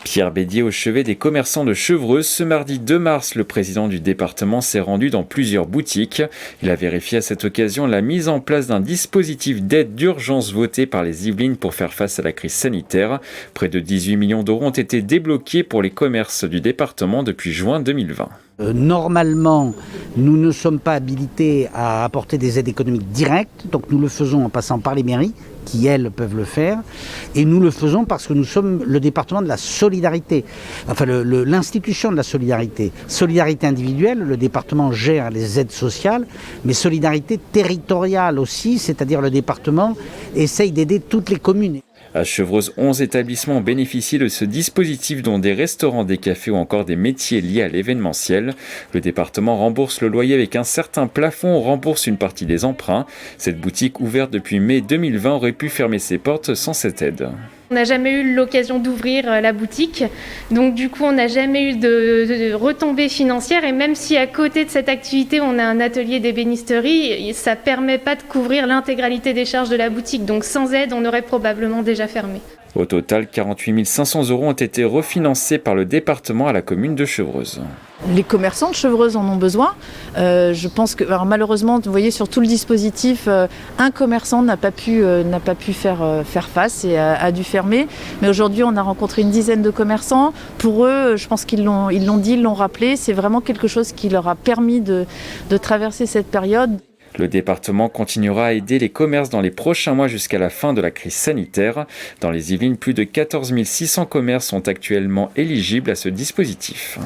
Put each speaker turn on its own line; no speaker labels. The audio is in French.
Pierre Bédier au chevet des commerçants de Chevreuse. Ce mardi 2 mars, le président du département s'est rendu dans plusieurs boutiques. Il a vérifié à cette occasion la mise en place d'un dispositif d'aide d'urgence voté par les Yvelines pour faire face à la crise sanitaire. Près de 18 millions d'euros ont été débloqués pour les commerces du département depuis juin 2020.
Normalement, nous ne sommes pas habilités à apporter des aides économiques directes, donc nous le faisons en passant par les mairies, qui elles peuvent le faire, et nous le faisons parce que nous sommes le département de la solidarité, enfin l'institution de la solidarité. Solidarité individuelle, le département gère les aides sociales, mais solidarité territoriale aussi, c'est-à-dire le département essaye d'aider toutes les communes.
À Chevreuse, 11 établissements ont bénéficié de ce dispositif, dont des restaurants, des cafés ou encore des métiers liés à l'événementiel. Le département rembourse le loyer avec un certain plafond, rembourse une partie des emprunts. Cette boutique, ouverte depuis mai 2020, aurait pu fermer ses portes sans cette aide.
On n'a jamais eu l'occasion d'ouvrir la boutique, donc du coup on n'a jamais eu de retombées financières, et même si à côté de cette activité on a un atelier d'ébénisterie, ça ne permet pas de couvrir l'intégralité des charges de la boutique, donc sans aide on aurait probablement déjà fermé.
Au total, 48 500 euros ont été refinancés par le département à la commune de Chevreuse.
Les commerçants de Chevreuse en ont besoin. Je pense que malheureusement, vous voyez sur tout le dispositif, un commerçant n'a pas pu faire face et a dû fermer. Mais aujourd'hui, on a rencontré une dizaine de commerçants. Pour eux, je pense qu'ils l'ont dit, ils l'ont rappelé. C'est vraiment quelque chose qui leur a permis de traverser cette période.
Le département continuera à aider les commerces dans les prochains mois jusqu'à la fin de la crise sanitaire. Dans les Yvelines, plus de 14 600 commerces sont actuellement éligibles à ce dispositif.